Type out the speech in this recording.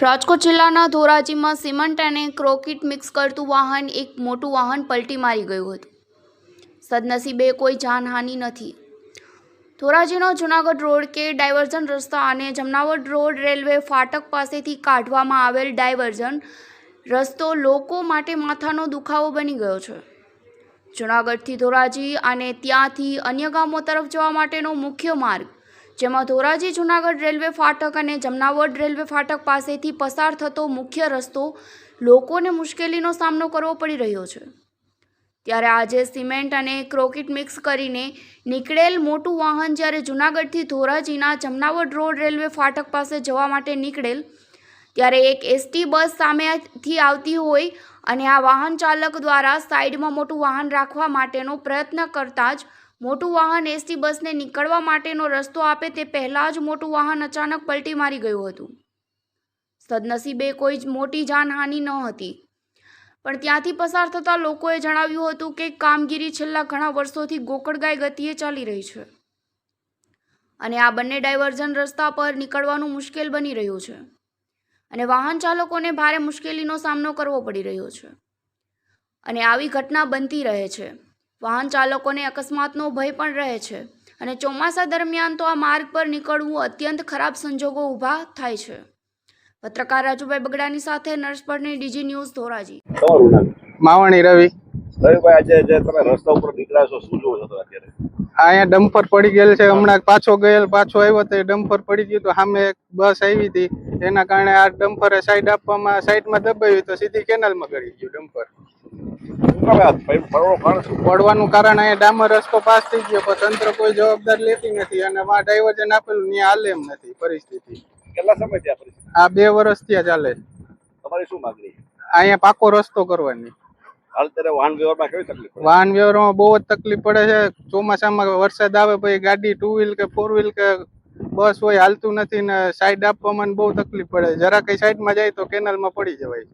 રાજકોટ જિલ્લાના ધોરાજીમાં સિમેન્ટ અને concrete mix કરતું વાહન એક મોટું વાહન પલટી મારી ગયું હતું. સદનસીબે કોઈ જાનહાનિ નથી. ધોરાજીનો જૂનાગઢ રોડ કે ડાયવર્ઝન રસ્તા અને જમનાવડ રોડ રેલવે ફાટક પાસેથી કાઢવામાં આવેલ ડાયવર્ઝન રસ્તો લોકો માટે માથાનો દુખાવો બની ગયો છે. જૂનાગઢથી ધોરાજી અને ત્યાંથી અન્ય ગામો તરફ જવા માટેનો મુખ્ય માર્ગ, જેમાં ધોરાજી જૂનાગઢ રેલવે ફાટક અને જમનાવડ રેલવે ફાટક પાસેથી પસાર થતો મુખ્ય રસ્તો લોકોને મુશ્કેલીનો સામનો કરવો પડી રહ્યો છે. ત્યારે આજે સિમેન્ટ અને કોન્ક્રીટ મિક્સ કરીને નીકળેલ મોટું વાહન જ્યારે જૂનાગઢથી ધોરાજીના જમનાવડ રોડ રેલવે ફાટક પાસે જવા માટે નીકળેલ, ત્યારે એક એસટી બસ સામેથી આવતી હોય અને આ વાહન ચાલક દ્વારા સાઈડમાં મોટું વાહન રાખવા માટેનો પ્રયત્ન કરતા જ મોટું વાહન એસટી બસને નીકળવા માટેનો રસ્તો આપે તે પહેલાં જ મોટું વાહન અચાનક પલટી મારી ગયું હતું. સદનસીબે કોઈ જ મોટી જાનહાનિ ન હતી, પણ ત્યાંથી પસાર થતા લોકોએ જણાવ્યું હતું કે કામગીરી છેલ્લા ઘણા વર્ષોથી ગોકળગાય ગતિએ ચાલી રહી છે અને આ બંને ડાયવર્ઝન રસ્તા પર નીકળવાનું મુશ્કેલ બની રહ્યું છે અને વાહન ચાલકોને ભારે મુશ્કેલીનો સામનો કરવો પડી રહ્યો છે અને આવી ઘટના બનતી રહે છે. વાહન ચાલકોને અકસ્માતનો ભય પણ રહે છે અને ચોમાસા દરમિયાન તો આ માર્ગ પર નીકળવું અત્યંત ખરાબ સંજોગો ઊભા થાય છે. પત્રકાર રાજુભાઈ બગડાની સાથે નર્સ પરની ડીજી ન્યૂઝ ધોરાજી. માવાણી રવિ. રવિભાઈ, આજે જે તમે રસ્તા ઉપર નીકળ્યા છો, શું જોવો છો અત્યારે? અહીંયા ડમ્પર પડી ગયેલ છે. હમણાં પાછો આવ્યો તો ડમ્પર પડી ગયું તો સામે એક બસ આવી હતી, એના કારણે આ ડમ્પરે સાઈડમાં દબાવ્યું તો સીધી કેનાલમાં ગળી ગયું ડમ્પર. પડવાનું કારણ અહીંયા ડામર રસ્તો પાસ થઈ ગયો, પણ તંત્ર કોઈ જવાબદાર લેતી નથી અને ડાયવર્ઝન આપેલું ત્યાં હાલે એમ નથી પરિસ્થિતિ. કેટલા સમય થયા? આ 2 વર્ષ ત્યાં ચાલે. તમારી શું માંગણી? અહીંયા પાકો રસ્તો કરવાની. હાલ ત્યારે વાહન વ્યવહારમાં કેવી તકલીફ? વાહન વ્યવહારમાં બહુ જ તકલીફ પડે છે. ચોમાસામાં વરસાદ આવે પછી ગાડી 2 વ્હીલ કે 4 વ્હીલ કે બસ હોય હાલતું નથી ને સાઈડ આપવામાં બહુ તકલીફ પડે. જરા કઈ સાઈડમાં જાય તો કેનાલમાં પડી જવાય.